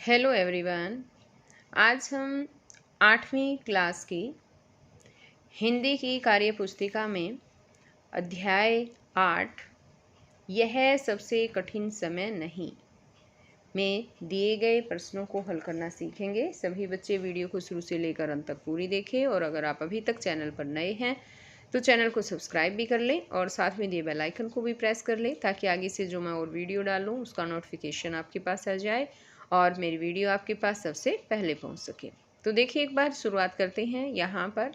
Hello everyone. आज हम 8वीं क्लास की हिंदी की कार्य पुस्तिका में अध्याय 8 यह सबसे कठिन समय नहीं में दिए गए प्रश्नों को हल करना सीखेंगे। सभी बच्चे वीडियो को शुरू से लेकर अंत तक पूरी देखें और अगर आप अभी तक चैनल पर नए हैं तो चैनल को सब्सक्राइब भी कर लें और साथ में दिए बेल आइकन को भी प्रेस कर लें ताकि आगे से जो मैं और वीडियो डालूँ उसका नोटिफिकेशन आपके पास आ जाए और मेरी वीडियो आपके पास सबसे पहले पहुंच सके। तो देखिए, एक बार शुरुआत करते हैं। यहाँ पर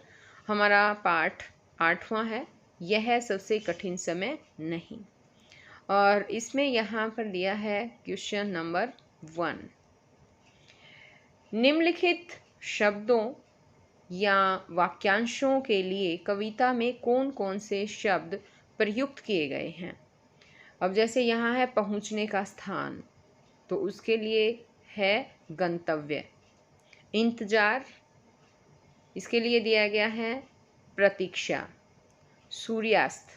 हमारा पाठ 8वां है, यह सबसे कठिन समय नहीं, और इसमें यहाँ पर दिया है क्वेश्चन नंबर 1। निम्नलिखित शब्दों या वाक्यांशों के लिए कविता में कौन कौन से शब्द प्रयुक्त किए गए हैं। अब जैसे यहाँ है पहुँचने का स्थान, तो उसके लिए है गंतव्य। इंतजार, इसके लिए दिया गया है प्रतीक्षा। सूर्यास्त,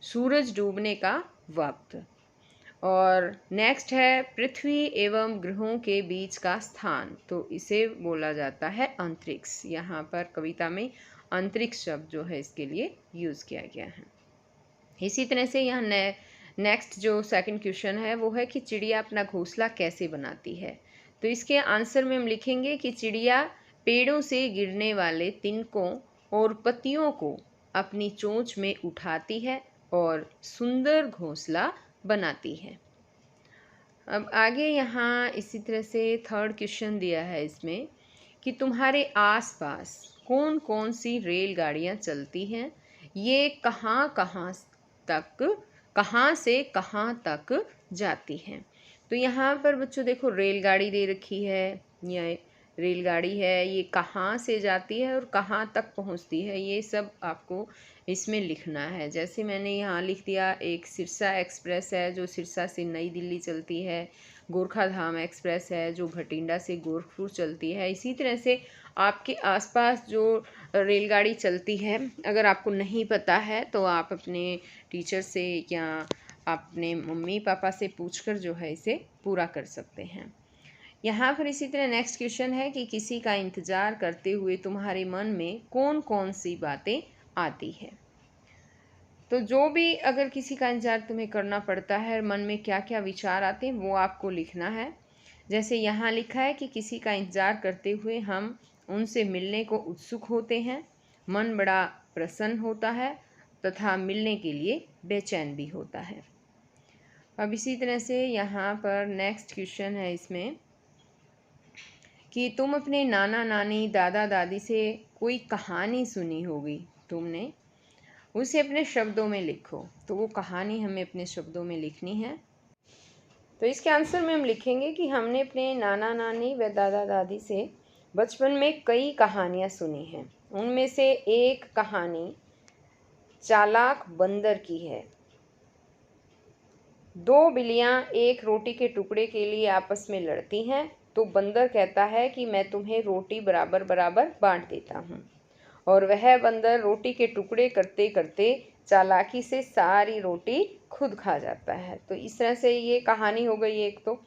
सूरज डूबने का वक्त। और नेक्स्ट है पृथ्वी एवं ग्रहों के बीच का स्थान, तो इसे बोला जाता है अंतरिक्ष। यहाँ पर कविता में अंतरिक्ष शब्द जो है इसके लिए यूज़ किया गया है। इसी तरह से यहाँ नेक्स्ट जो सेकंड क्वेश्चन है वो है कि चिड़िया अपना घोंसला कैसे बनाती है। तो इसके आंसर में हम लिखेंगे कि चिड़िया पेड़ों से गिरने वाले तिनकों और पत्तियों को अपनी चोंच में उठाती है और सुंदर घोंसला बनाती है। अब आगे यहाँ इसी तरह से थर्ड क्वेश्चन दिया है इसमें कि तुम्हारे आसपास कौन कौन सी रेलगाड़ियाँ चलती हैं, ये कहाँ से कहाँ तक जाती हैं। तो यहाँ पर बच्चों देखो, रेलगाड़ी दे रखी है, ये रेलगाड़ी है, ये कहाँ से जाती है और कहाँ तक पहुँचती है, ये सब आपको इसमें लिखना है। जैसे मैंने यहाँ लिख दिया, एक सिरसा एक्सप्रेस है जो सिरसा से नई दिल्ली चलती है, गोरखा धाम एक्सप्रेस है जो भटिंडा से गोरखपुर चलती है। इसी तरह से आपके आसपास जो रेलगाड़ी चलती है, अगर आपको नहीं पता है तो आप अपने टीचर से या अपने मम्मी पापा से पूछकर जो है इसे पूरा कर सकते हैं। यहाँ पर इसी तरह नेक्स्ट क्वेश्चन है कि किसी का इंतज़ार करते हुए तुम्हारे मन में कौन कौन सी बातें आती है। तो जो भी अगर किसी का इंतज़ार तुम्हें करना पड़ता है, मन में क्या क्या विचार आते हैं वो आपको लिखना है। जैसे यहाँ लिखा है कि किसी का इंतज़ार करते हुए हम उनसे मिलने को उत्सुक होते हैं, मन बड़ा प्रसन्न होता है तथा मिलने के लिए बेचैन भी होता है। अब इसी तरह से यहाँ पर नेक्स्ट क्वेश्चन है इसमें कि तुम अपने नाना नानी दादा दादी से कोई कहानी सुनी होगी, तुमने उसे अपने शब्दों में लिखो। तो वो कहानी हमें अपने शब्दों में लिखनी है। तो इसके आंसर में हम लिखेंगे कि हमने अपने नाना नानी व दादा दादी से बचपन में कई कहानियाँ सुनी हैं। उनमें से एक कहानी चालाक बंदर की है। दो बिल्लियाँ एक रोटी के टुकड़े के लिए आपस में लड़ती हैं, तो बंदर कहता है कि मैं तुम्हें रोटी बराबर बराबर बांट देता हूँ, और वह बंदर रोटी के टुकड़े करते करते चालाकी से सारी रोटी खुद खा जाता है। तो इस तरह से ये कहानी हो गई एक। तो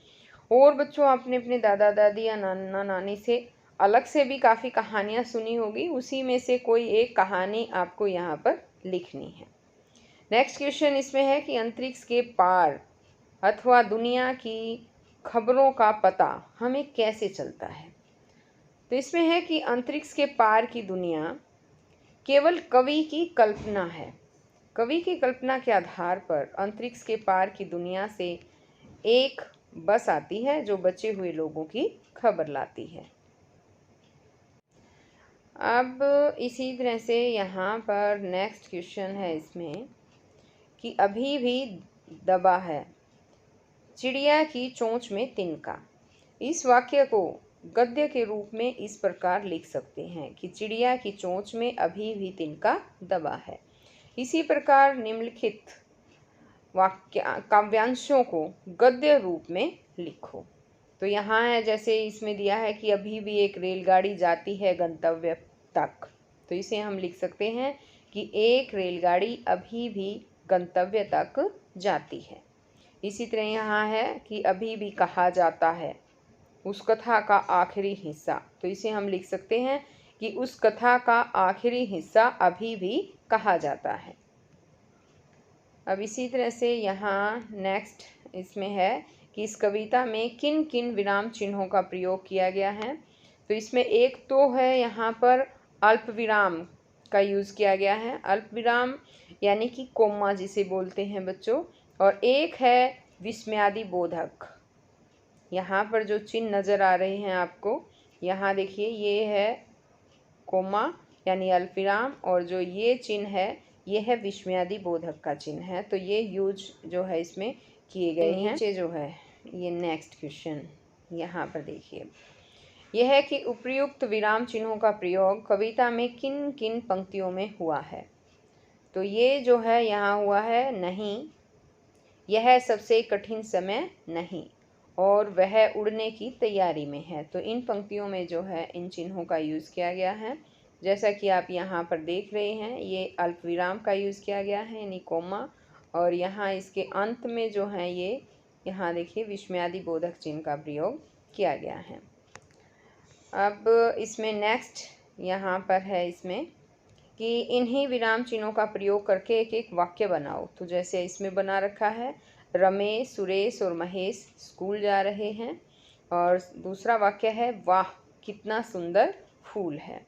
और बच्चों, आपने अपने दादा दादी या नाना नानी से अलग से भी काफ़ी कहानियाँ सुनी होगी, उसी में से कोई एक कहानी आपको यहाँ पर लिखनी है। नेक्स्ट क्वेश्चन इसमें है कि अंतरिक्ष के पार अथवा दुनिया की खबरों का पता हमें कैसे चलता है। तो इसमें है कि अंतरिक्ष के पार की दुनिया केवल कवि की कल्पना है। कवि की कल्पना के आधार पर अंतरिक्ष के पार की दुनिया से एक बस आती है जो बचे हुए लोगों की खबर लाती है। अब इसी तरह से यहाँ पर नेक्स्ट क्वेश्चन है इसमें कि अभी भी दबा है चिड़िया की चोंच में तिनका। इस वाक्य को गद्य के रूप में इस प्रकार लिख सकते हैं कि चिड़िया की चोंच में अभी भी तिनका दबा है। इसी प्रकार निम्नलिखित काव्यांशों को गद्य रूप में लिखो। तो यहाँ है, जैसे इसमें दिया है कि अभी भी एक रेलगाड़ी जाती है गंतव्य तक, तो इसे हम लिख सकते हैं कि एक रेलगाड़ी अभी भी गंतव्य तक जाती है। इसी तरह यहाँ है कि अभी भी कहा जाता है, उस कथा का आखिरी हिस्सा। तो इसे हम लिख सकते हैं कि उस कथा का आखिरी हिस्सा अभी भी कहा जाता है। अब इसी तरह से यहाँ नेक्स्ट इसमें है कि इस कविता में किन किन विराम चिन्हों का प्रयोग किया गया है। तो इसमें एक तो है यहाँ पर अल्प विराम का यूज़ किया गया है, अल्प विराम यानी कि कोमा जिसे बोलते हैं बच्चों, और एक है विस्मयादि बोधक। यहाँ पर जो चिन्ह नज़र आ रहे हैं आपको, यहाँ देखिए ये है कोमा यानी अल्प विराम, और जो ये चिन्ह है ये है विस्मयादि बोधक का चिन्ह है। तो ये यूज जो है इसमें किए गए हैं। नीचे जो है ये नेक्स्ट क्वेश्चन यहाँ पर देखिए, यह है कि उपर्युक्त विराम चिन्हों का प्रयोग कविता में किन किन पंक्तियों में हुआ है। तो ये जो है यहाँ हुआ है नहीं, यह सबसे कठिन समय नहीं, और वह उड़ने की तैयारी में है। तो इन पंक्तियों में जो है इन चिन्हों का यूज़ किया गया है। जैसा कि आप यहाँ पर देख रहे हैं, ये अल्प विराम का यूज़ किया गया है यानी कोमा, और यहाँ इसके अंत में जो है ये यहाँ देखिए विस्मयादि बोधक चिन्ह का प्रयोग किया गया है। अब इसमें नेक्स्ट यहाँ पर है इसमें कि इन्हीं विराम चिन्हों का प्रयोग करके एक एक वाक्य बनाओ। तो जैसे इसमें बना रखा है, रमेश, सुरेश और महेश स्कूल जा रहे हैं, और दूसरा वाक्य है वाह कितना सुंदर फूल है।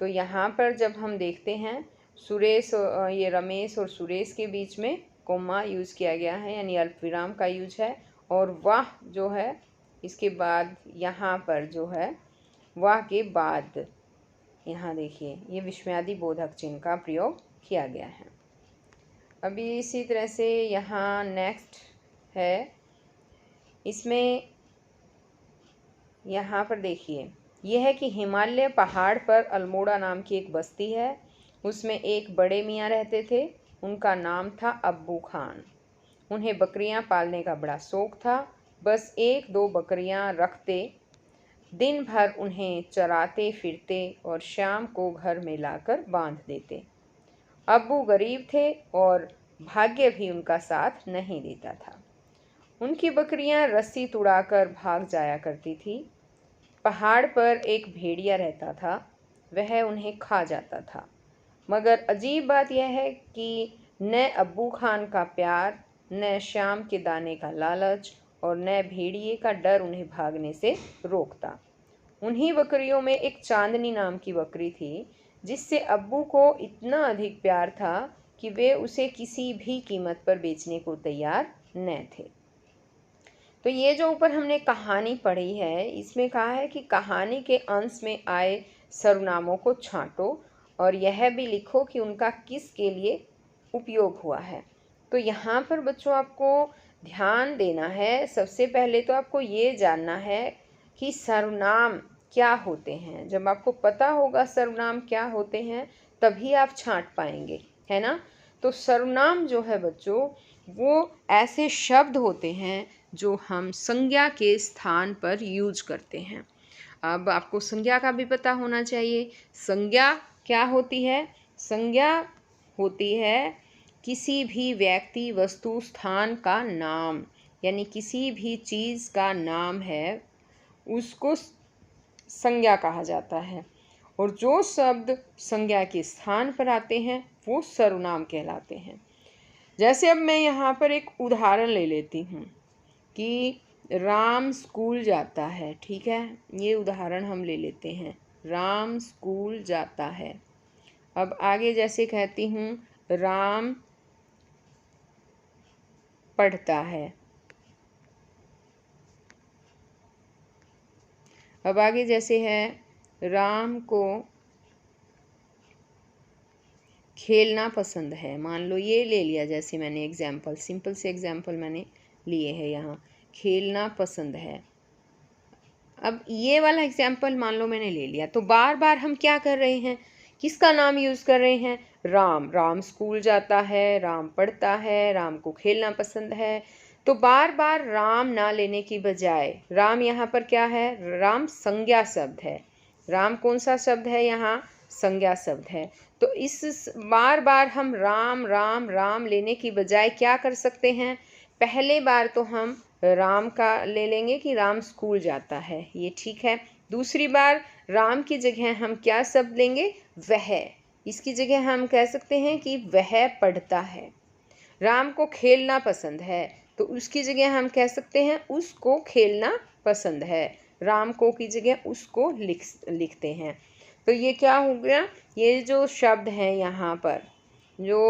तो यहाँ पर जब हम देखते हैं सुरेश, ये रमेश और सुरेश के बीच में कोमा यूज़ किया गया है यानी अल्प विराम का यूज है, और वाह जो है इसके बाद यहाँ पर जो है वाह के बाद यहाँ देखिए ये विस्मयादि बोधक चिन्ह का प्रयोग किया गया है। अभी इसी तरह से यहाँ नेक्स्ट है, इसमें यहाँ पर देखिए यह है कि हिमालय पहाड़ पर अल्मोड़ा नाम की एक बस्ती है, उसमें एक बड़े मियाँ रहते थे, उनका नाम था अब्बू खान। उन्हें बकरियां पालने का बड़ा शौक था, बस एक दो बकरियां रखते, दिन भर उन्हें चराते फिरते और शाम को घर में लाकर बांध देते। अब्बू गरीब थे और भाग्य भी उनका साथ नहीं देता था। उनकी बकरियां रस्सी तुड़ाकर भाग जाया करती थी। पहाड़ पर एक भेड़िया रहता था, वह उन्हें खा जाता था। मगर अजीब बात यह है कि न अब्बू खान का प्यार, न शाम के दाने का लालच और न भेड़िए का डर उन्हें भागने से रोकता। उन्हीं बकरियों में एक चांदनी नाम की बकरी थी, जिससे अब्बू को इतना अधिक प्यार था कि वे उसे किसी भी कीमत पर बेचने को तैयार न थे। तो ये जो ऊपर हमने कहानी पढ़ी है, इसमें कहा है कि कहानी के अंश में आए सर्वनामों को छांटो और यह भी लिखो कि उनका किसके लिए उपयोग हुआ है। तो यहाँ पर बच्चों आपको ध्यान देना है, सबसे पहले तो आपको ये जानना है कि सर्वनाम क्या होते हैं। जब आपको पता होगा सर्वनाम क्या होते हैं तभी आप छांट पाएंगे, है ना। तो सर्वनाम जो है बच्चों वो ऐसे शब्द होते हैं जो हम संज्ञा के स्थान पर यूज करते हैं। अब आपको संज्ञा का भी पता होना चाहिए। संज्ञा क्या होती है? संज्ञा होती है किसी भी व्यक्ति, वस्तु, स्थान का नाम, यानी किसी भी चीज़ का नाम है उसको संज्ञा कहा जाता है। और जो शब्द संज्ञा के स्थान पर आते हैं वो सर्वनाम कहलाते हैं। जैसे अब मैं यहाँ पर एक उदाहरण ले लेती हूँ कि राम स्कूल जाता है, ठीक है। ये उदाहरण हम ले लेते हैं, राम स्कूल जाता है। अब आगे जैसे कहती हूँ राम पढ़ता है। अब आगे जैसे है राम को खेलना पसंद है। मान लो ये ले लिया, जैसे मैंने एग्जाम्पल, सिंपल से एग्जाम्पल मैंने लिए हैं यहाँ, खेलना पसंद है। अब ये वाला एग्जाम्पल मान लो मैंने ले लिया, तो बार बार हम क्या कर रहे हैं, किसका नाम यूज़ कर रहे हैं? राम। राम स्कूल जाता है, राम पढ़ता है, राम को खेलना पसंद है। तो बार बार राम ना लेने की बजाय राम यहाँ पर क्या है? राम संज्ञा शब्द है। राम कौन सा शब्द है? यहाँ संज्ञा शब्द है। तो इस बार बार हम राम राम राम लेने की बजाय क्या कर सकते हैं? पहले बार तो हम राम का ले लेंगे कि राम स्कूल जाता है, ये ठीक है। दूसरी बार राम की जगह हम क्या शब्द लेंगे, वह। इसकी जगह हम कह सकते हैं कि वह पढ़ता है। राम को खेलना पसंद है, तो उसकी जगह हम कह सकते हैं उसको खेलना पसंद है। राम को की जगह उसको लिखते हैं। तो ये क्या हो गया, ये जो शब्द है यहाँ पर, जो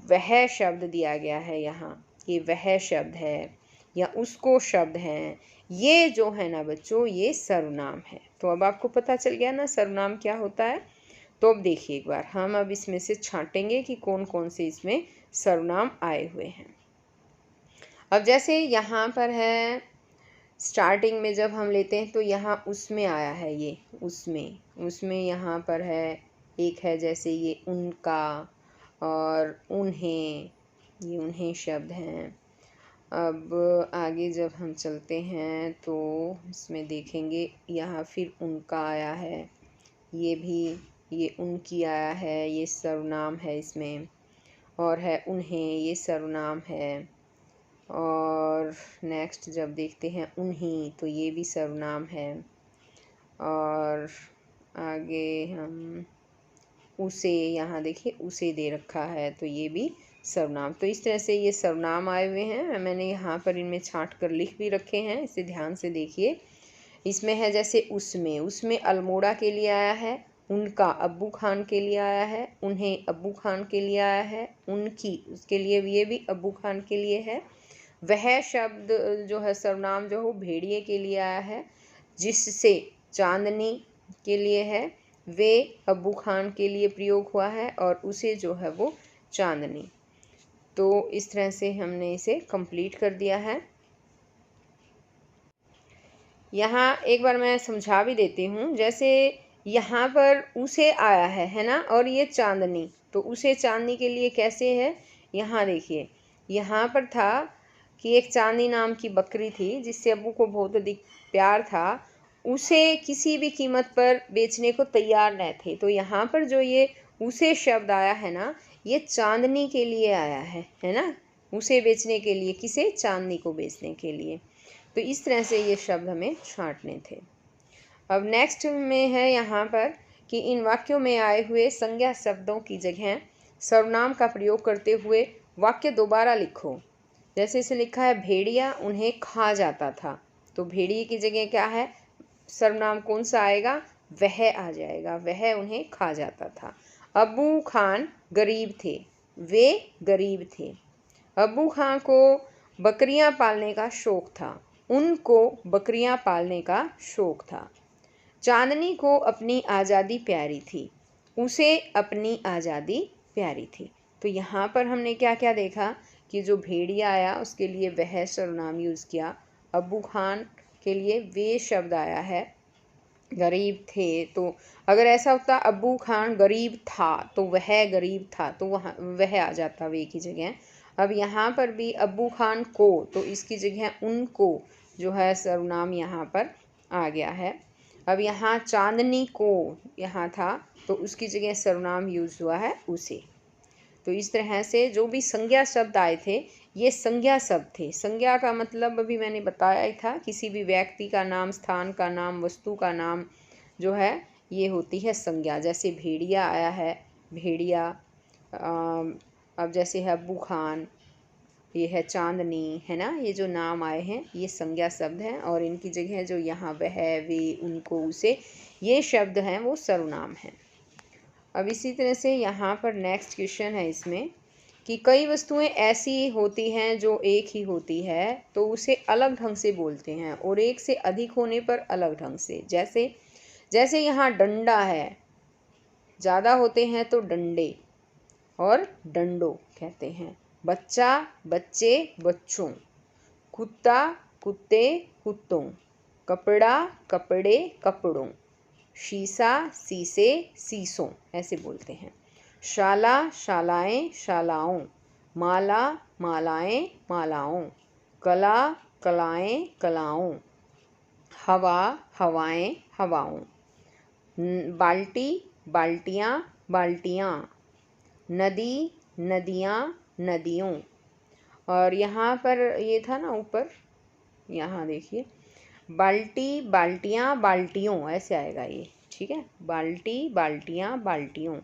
वह शब्द दिया गया है यहाँ, ये वह शब्द है या उसको शब्द हैं, ये जो है ना बच्चों, ये सर्वनाम है। तो अब आपको पता चल गया ना सर्वनाम क्या होता है। तो अब देखिए एक बार हम अब इसमें से छांटेंगे कि कौन कौन से इसमें सर्वनाम आए हुए हैं। अब जैसे यहाँ पर है, स्टार्टिंग में जब हम लेते हैं तो यहाँ उसमें आया है, ये उसमें यहाँ पर है, एक है जैसे ये उनका और उन्हें, ये उन्हें शब्द हैं। अब आगे जब हम चलते हैं तो इसमें देखेंगे यहाँ फिर उनका आया है, ये भी, ये उनकी आया है, ये सर्वनाम है इसमें। और है उन्हें, ये सर्वनाम है। और नेक्स्ट जब देखते हैं उन्हीं, तो ये भी सर्वनाम है। और आगे हम उसे, यहाँ देखिए उसे दे रखा है, तो ये भी सर्वनाम। तो इस तरह से ये सर्वनाम आए हुए हैं। मैंने यहाँ पर इनमें छांट कर लिख भी रखे हैं, इसे ध्यान से देखिए। इसमें है जैसे उसमें अल्मोड़ा के लिए आया है, उनका अब्बू खान के लिए आया है, उन्हें अब्बू खान के लिए आया है, उनकी, उसके लिए ये भी अब्बू खान के लिए है। वह शब्द जो है सर्वनाम जो हो भेड़िए के लिए आया है, जिससे चांदनी के लिए है, वे अब्बू खान के लिए प्रयोग हुआ है, और उसे जो है वो चांदनी। तो इस तरह से हमने इसे कंप्लीट कर दिया है। यहाँ एक बार मैं समझा भी देती हूँ। जैसे यहाँ पर उसे आया है ना, और ये चांदनी, तो उसे चांदनी के लिए कैसे है, यहाँ देखिए, यहाँ पर था कि एक चांदनी नाम की बकरी थी जिससे अब्बू को बहुत अधिक प्यार था, उसे किसी भी कीमत पर बेचने को तैयार न थे। तो यहाँ पर जो ये उसे शब्द आया है ना, ये चांदनी के लिए आया है ना, उसे बेचने के लिए, किसे, चांदनी को बेचने के लिए। तो इस तरह से ये शब्द हमें छांटने थे। अब नेक्स्ट में है यहाँ पर कि इन वाक्यों में आए हुए संज्ञा शब्दों की जगह सर्वनाम का प्रयोग करते हुए वाक्य दोबारा लिखो। जैसे इसे लिखा है भेड़िया उन्हें खा जाता था, तो भेड़िए की जगह क्या है, सर्वनाम कौन सा आएगा, वह आ जाएगा, वह उन्हें खा जाता था। अब्बू खान गरीब थे, वे गरीब थे। अब्बू खान को बकरियां पालने का शौक था, उनको बकरियां पालने का शौक था। चांदनी को अपनी आज़ादी प्यारी थी, उसे अपनी आज़ादी प्यारी थी। तो यहाँ पर हमने क्या क्या देखा कि जो भेड़िया आया उसके लिए वह सर्वनाम यूज़ किया, अब्बू खान के लिए वे शब्द आया है, गरीब थे, तो अगर ऐसा होता अब्बू खान गरीब था तो वह गरीब था, तो वहाँ वह आ जाता वे की जगह। अब यहाँ पर भी अब्बू खान को, तो इसकी जगह उनको जो है सर्वनाम यहाँ पर आ गया है। अब यहाँ चांदनी को यहाँ था, तो उसकी जगह सर्वनाम यूज हुआ है उसे। तो इस तरह से जो भी संज्ञा शब्द आए थे ये संज्ञा शब्द थे। संज्ञा का मतलब अभी मैंने बताया ही था, किसी भी व्यक्ति का नाम, स्थान का नाम, वस्तु का नाम जो है ये होती है संज्ञा। जैसे भेड़िया आया है, भेड़िया। अब जैसे है अब्बू खान, ये है चांदनी, है ना, ये जो नाम आए हैं ये संज्ञा शब्द हैं, और इनकी जगह जो यहाँ वह, वे, उनको, उसे, ये शब्द हैं वो सर्वनाम हैं। अब इसी तरह से यहाँ पर नेक्स्ट क्वेश्चन है इसमें कि कई वस्तुएं ऐसी होती हैं जो एक ही होती है तो उसे अलग ढंग से बोलते हैं, और एक से अधिक होने पर अलग ढंग से। जैसे जैसे यहाँ डंडा है, ज़्यादा होते हैं तो डंडे और डंडों कहते हैं। बच्चा, बच्चे, बच्चों। कुत्ता, कुत्ते, कुत्तों। कपड़ा, कपड़े, कपड़ों। शीशा, शीशे, शीशों, ऐसे बोलते हैं। शाला, शालाएं, शालाओं। माला, मालाएं, मालाओं। कला, कलाएं, कलाओं। हवा, हवाएं, हवाओं। बाल्टी, बाल्टियाँ, बाल्टियाँ। नदी, नदियाँ, नदियों। और यहाँ पर ये था ना ऊपर यहाँ देखिए, बाल्टी, बाल्टियाँ, बाल्टियों, ऐसे आएगा ये, ठीक है, बाल्टी, बाल्टियाँ, बाल्टियों।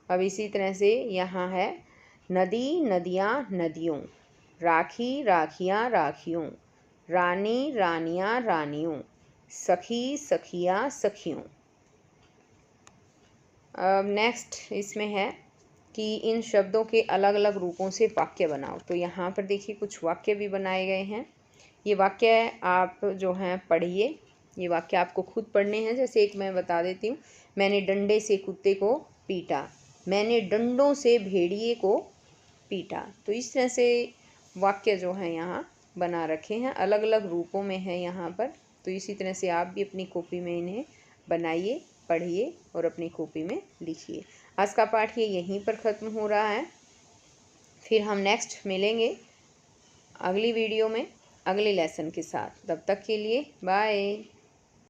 अब इसी तरह से यहाँ है नदी, नदियाँ, नदियों, राखी, राखियाँ, राखियों, रानी, रानियाँ, रानियों, सखी, सखियाँ, सखियों। अब नेक्स्ट इसमें है कि इन शब्दों के अलग अलग रूपों से वाक्य बनाओ। तो यहाँ पर देखिए कुछ वाक्य भी बनाए गए हैं। ये वाक्य आप जो हैं पढ़िए, ये वाक्य आपको खुद पढ़ने हैं। जैसे एक मैं बता देती हूँ, मैंने डंडे से कुत्ते को पीटा, मैंने डंडों से भेड़िए को पीटा। तो इस तरह से वाक्य जो हैं यहाँ बना रखे हैं, अलग अलग रूपों में है यहाँ पर। तो इसी तरह से आप भी अपनी कॉपी में इन्हें बनाइए, पढ़िए और अपनी कॉपी में लिखिए। आज का पाठ ये यहीं पर ख़त्म हो रहा है। फिर हम नेक्स्ट मिलेंगे अगली वीडियो में अगले लेसन के साथ। तब तक के लिए बाय।